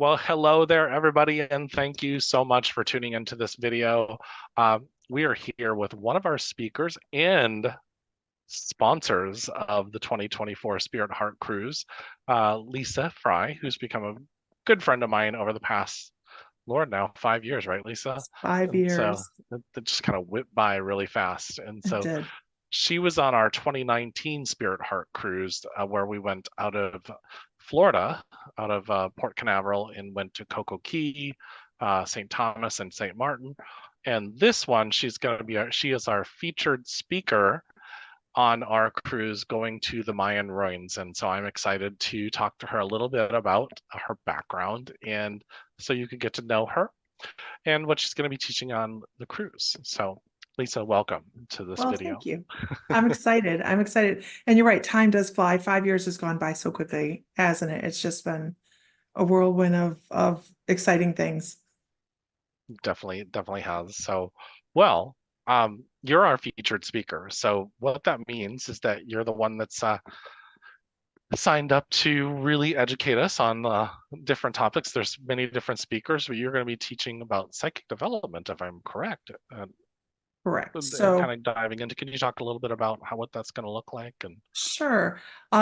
Well, hello there, everybody, and thank you so much for tuning into this video. We are here with one of our speakers and sponsors of the 2024 Spirit Heart Cruise, Lisa Fry, who's become a good friend of mine over the past, Lord, now 5 years, right, Lisa? 5 years. That just kind of whipped by really fast. And It so did. she was on our 2019 Spirit Heart Cruise, where we went out of Florida, out of Port Canaveral, and went to Coco Key, St. Thomas, and St. Martin. And this one, she is our featured speaker on our cruise going to the Mayan ruins. And so I'm excited to talk to her a little bit about her background and so you can get to know her and what she's going to be teaching on the cruise. So Lisa, welcome to this Well, video. thank you. I'm excited. I'm excited. And you're right, time does fly. 5 years has gone by so quickly, hasn't it? It's just been a whirlwind of exciting things. Definitely has. So, well, you're our featured speaker. So what that means is that you're the one that's signed up to really educate us on different topics. There's many different speakers, but you're going to be teaching about psychic development, if I'm correct. Correct. And kind So of diving into, can you talk a little bit about what that's going to look like? And sure.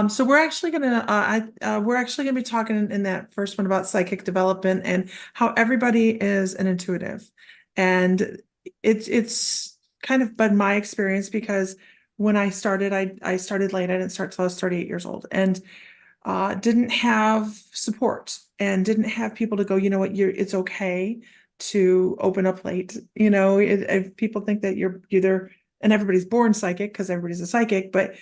So we're actually gonna be talking in that first one about psychic development and how everybody is an intuitive. And it's kind of been my experience because when I started, I started late. I didn't start till I was 38 years old and didn't have support and didn't have people to go, you know what, it's okay to open up late. If people think that you're either, and everybody's born psychic because everybody's a psychic, but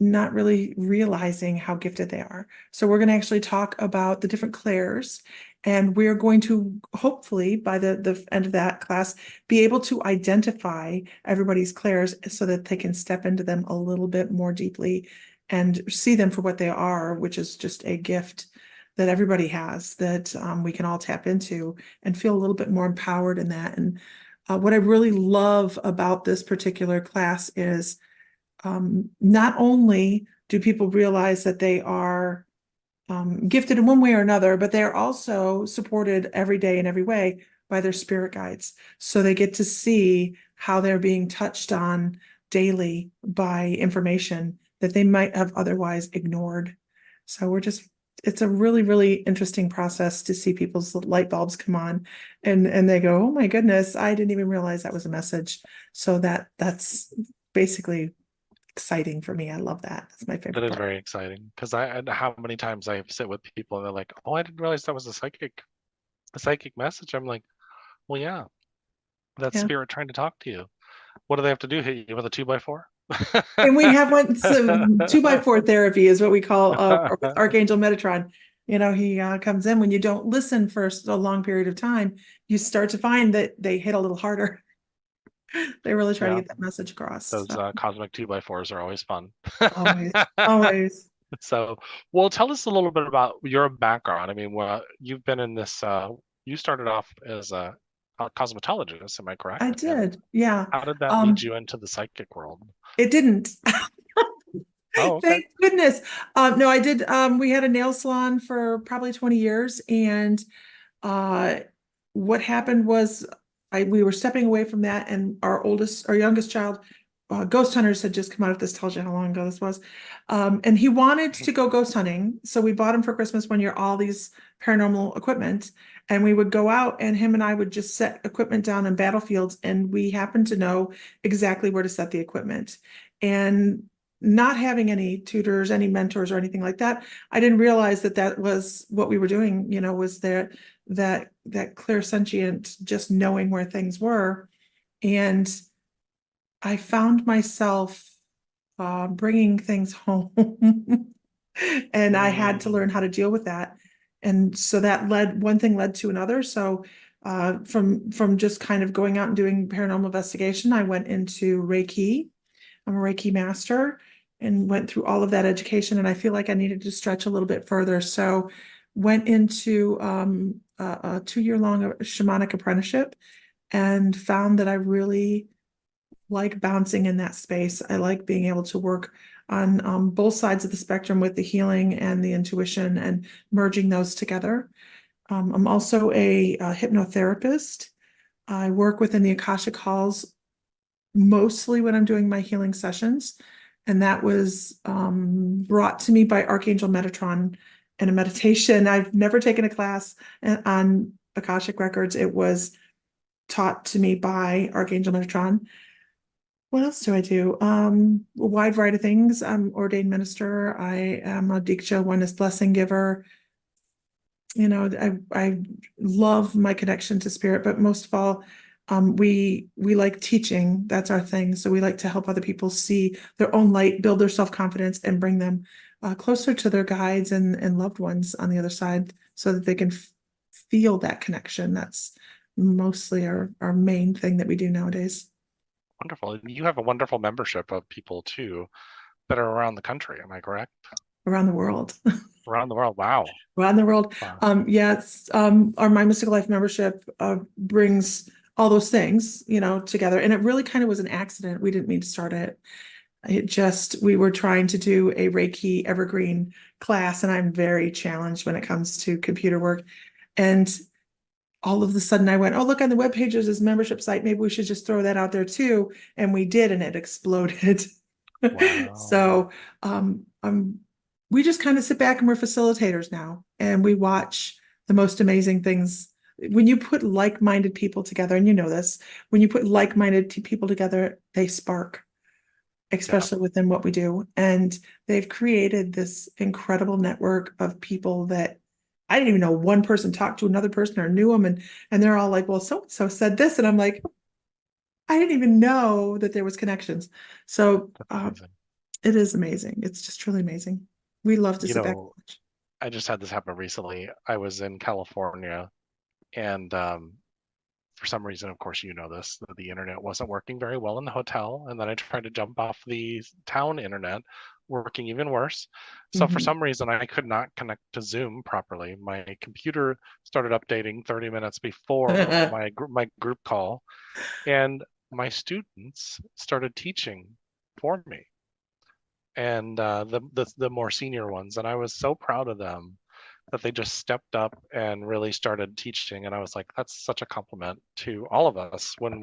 not really realizing how gifted they are. So we're going to actually talk about the different clairs, and we're going to hopefully by the end of that class be able to identify everybody's clairs so that they can step into them a little bit more deeply and see them for what they are, which is just a gift that everybody has that we can all tap into and feel a little bit more empowered in that. And what I really love about this particular class is not only do people realize that they are gifted in one way or another, but they are also supported every day in every way by their spirit guides. So they get to see how they're being touched on daily by information that they might have otherwise ignored. So it's a really, really interesting process to see people's light bulbs come on and they go, oh my goodness, I didn't even realize that was a message. So that's basically exciting for me. I love that. That's my that favorite is part. very exciting because how many times I sit with people and they're like, "Oh, I didn't realize that was a psychic message." I'm like, "Well, yeah, that's Yeah. spirit trying to talk to you. What do they have to do? Hit you with a 2x4?" And we have one, some 2x4 therapy is what we call with Archangel Metatron. He comes in when you don't listen for a long period of time, you start to find that they hit a little harder. They really try to Yeah, get that message across. those So cosmic 2x4s are always fun. always, always. So, well, tell us a little bit about your background. I mean, you've been in this, you started off as a cosmetologist, am I I correct? And did. Yeah. how did that lead Um, you into the psychic world? it didn't. Oh, okay. Thank goodness. No, I did. We had a nail salon for probably 20 years. And uh, what happened was we were stepping away from that, and our youngest child, Ghost Hunters had just come out. If this tells you how long ago this was. And he wanted to go ghost hunting. So we bought him for Christmas one year all these paranormal equipment. And we would go out, and him and I would just set equipment down in battlefields. And we happened to know exactly where to set the equipment. And not having any tutors, any mentors or anything like that, I didn't realize that that was what we were doing, was that clairsentient, just knowing where things were. And I found myself bringing things home and I had to learn Mm, how to deal with that. And so that one thing led to another. So from just kind of going out and doing paranormal investigation, I went into Reiki. I'm a Reiki master and went through all of that education. And I feel like I needed to stretch a little bit further. So went into a 2 year long shamanic apprenticeship and found that I really like bouncing in that space. I like being able to work on both sides of the spectrum with the healing and the intuition and merging those together. I'm also a hypnotherapist. I work within the Akashic Halls mostly when I'm doing my healing sessions. And that was brought to me by Archangel Metatron in a meditation. I've never taken a class on Akashic Records. It was taught to me by Archangel Metatron. What else do I do? A wide variety of things. I'm ordained minister. I am a Diksha Oneness Blessing giver. I love my connection to spirit, but most of all, we like teaching. That's our thing. So we like to help other people see their own light, build their self-confidence, and bring them closer to their guides and loved ones on the other side so that they can feel that connection. That's mostly our main thing that we do nowadays. Wonderful. You have a wonderful membership of people too that are around the country. Am I correct? Around the world. Around the world. Wow. Around the world. Wow. Yes, our My Mystical Life membership brings all those things, together. And it really kind of was an accident. We didn't mean to start it. We were trying to do a Reiki Evergreen class, and I'm very challenged when it comes to computer work. And all of a sudden I went, oh, look on the web pages, this membership site. Maybe we should just throw that out there too. And we did, and it exploded. Wow. So we just kind of sit back and we're facilitators now, and we watch the most amazing things. When you put like-minded people together, and you know this, when you put like-minded people together, they spark, Yeah. especially within what we do. And they've created this incredible network of people that I didn't even know one person talked to another person or knew them. And they're all like, well, so-and-so said this. And I'm like, I didn't even know that there was connections. So That's amazing. it is amazing. It's just truly amazing. We love to You sit back and know, watch. I just had this happen recently. I was in California and for some reason, of course, you know this, the internet wasn't working very well in the hotel. And then I tried to jump off the town internet, working even worse. So for Mhm. some reason, I could not connect to Zoom properly. My computer started updating 30 minutes before my group call, and my students started teaching for me, and the more senior ones, and I was so proud of them that they just stepped up and really started teaching. And I was like, that's such a compliment to all of us when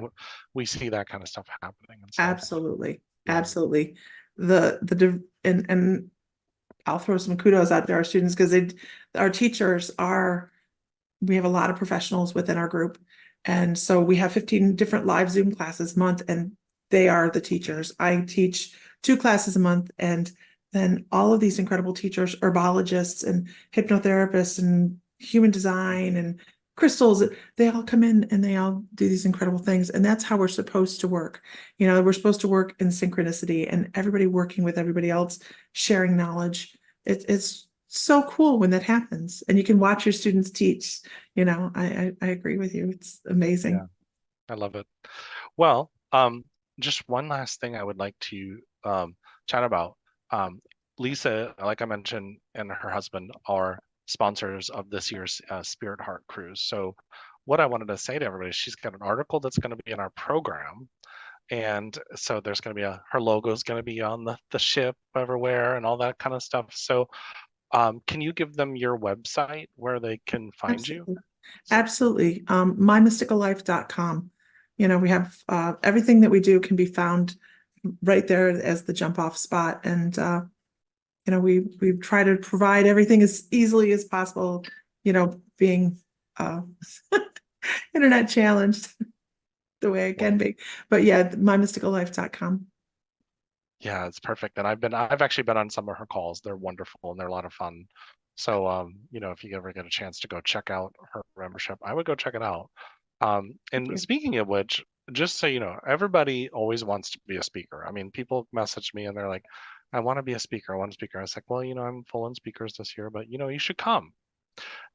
we see that kind of stuff happening. And so, Absolutely. yeah, Absolutely. And I'll throw some kudos out to our students because our teachers are, we have a lot of professionals within our group. And so we have 15 different live Zoom classes a month, and they are the teachers. I teach 2 classes a month, and then all of these incredible teachers, herbologists and hypnotherapists and human design and crystals, they all come in and they all do these incredible things. And that's how we're supposed to work. We're supposed to work in synchronicity and everybody working with everybody else, sharing knowledge. It's so cool when that happens, and you can watch your students teach. I agree with you. It's yeah, amazing. I love it. Well, just one last thing I would like to chat about. Um, Lisa, like I mentioned, and her husband are sponsors of this year's Spirit Heart Cruise. So, what I wanted to say to everybody, she's got an article that's going to be in our program, and so there's going to be her logo is going to be on the ship everywhere and all that kind of stuff. So, can you give them your website where they can find you? Absolutely. Absolutely. MyMysticalLife.com. We have everything that we do can be found right there as the jump off spot. And we try to provide everything as easily as possible, being uh internet challenged the way it can Well, be. But yeah, MyMysticalLife.com. yeah, it's perfect. And I've actually been on some of her calls. They're wonderful and they're a lot of fun. So if you ever get a chance to go check out her membership, I would go check it out. Thank And you. speaking of which, just so you know, everybody always wants to be a speaker. I mean, people message me and they're like, I want to be a speaker. I want to speaker. I was like, well, I'm full on speakers this year, but you should come.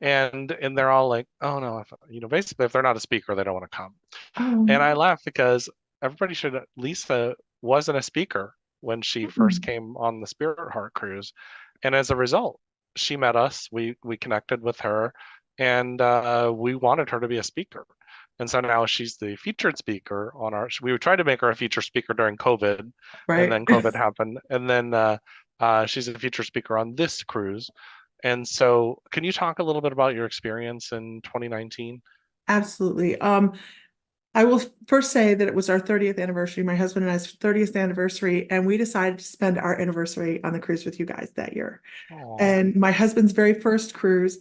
And they're all like, oh no, basically if they're not a speaker, they don't want to come. And I Um, laugh because everybody should. Lisa wasn't a speaker when she first mm, came on the Spirit Heart cruise, and as a result, she met us. We connected with her, and we wanted her to be a speaker. And so now she's the featured speaker on our. We tried to make her a featured speaker during COVID, and right. then COVID happened, and then she's a featured speaker on this cruise. And so can you talk a little bit about your experience in 2019? Absolutely. I will first say that it was our 30th anniversary, my husband and I's 30th anniversary, and we decided to spend our anniversary on the cruise with you guys that year. Oh, And my husband's very first cruise,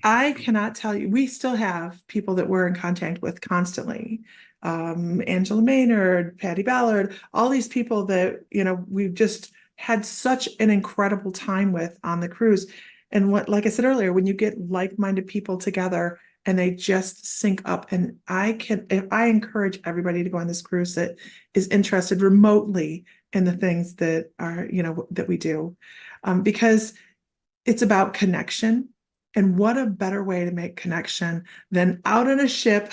I cannot tell you, we still have people that we're in contact with constantly. Angela Maynard, Patty Ballard, all these people that, we've just had such an incredible time with on the cruise. And what, like I said earlier, when you get like-minded people together and they just sync up, and if I encourage everybody to go on this cruise that is interested remotely in the things that are, that we do, because it's about connection. And what a better way to make connection than out on a ship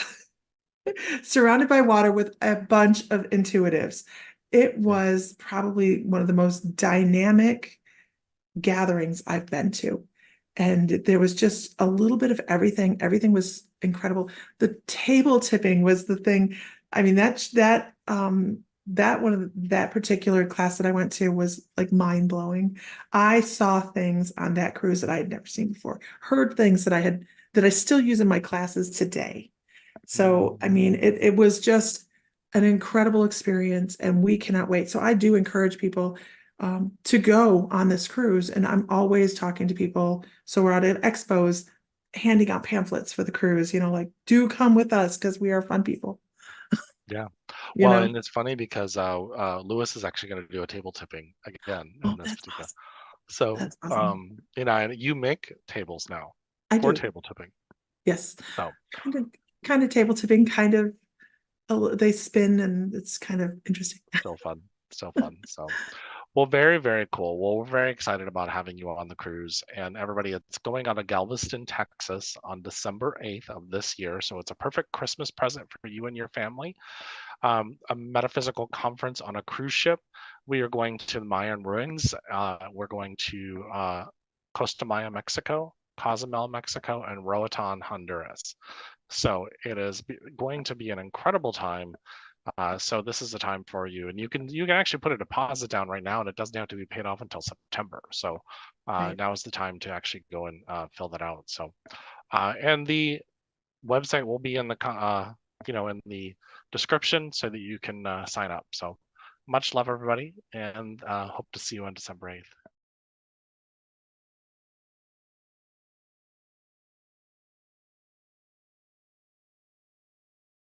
surrounded by water with a bunch of intuitives. It yeah. was probably one of the most dynamic gatherings I've been to. And there was just a little bit of everything. Everything was incredible. The table tipping was the thing. I mean, that one of that particular class that I went to was like mind blowing. I saw things on that cruise that I had never seen before, heard things that I still use in my classes today. So, I mean, it was just an incredible experience, and we cannot wait. So, I do encourage people to go on this cruise, and I'm always talking to people. So, we're out at expos handing out pamphlets for the cruise, like, do come with us because we are fun people, Yeah. you Well, know? and it's funny because Lewis is actually going to do a table tipping again in Oh, this that's particular. awesome. So, That's awesome. and you make tables now I for do. table tipping. Yes. So, Kind of table tipping, they spin, and it's kind of interesting. still fun, still fun. So, well, very, very cool. Well, we're very excited about having you on the cruise. And everybody, it's going out of Galveston, Texas on December 8th of this year. So it's a perfect Christmas present for you and your family. A metaphysical conference on a cruise ship. We are going to the Mayan ruins. We're going to Costa Maya, Mexico, Cozumel, Mexico, and Roatan, Honduras. So it is going to be an incredible time. So this is the time for you, and you can actually put a deposit down right now, and it doesn't have to be paid off until September. So Right. now is the time to actually go and fill that out. So and the website will be in the in the description so that you can sign up. So much love, everybody, and hope to see you on December 8th.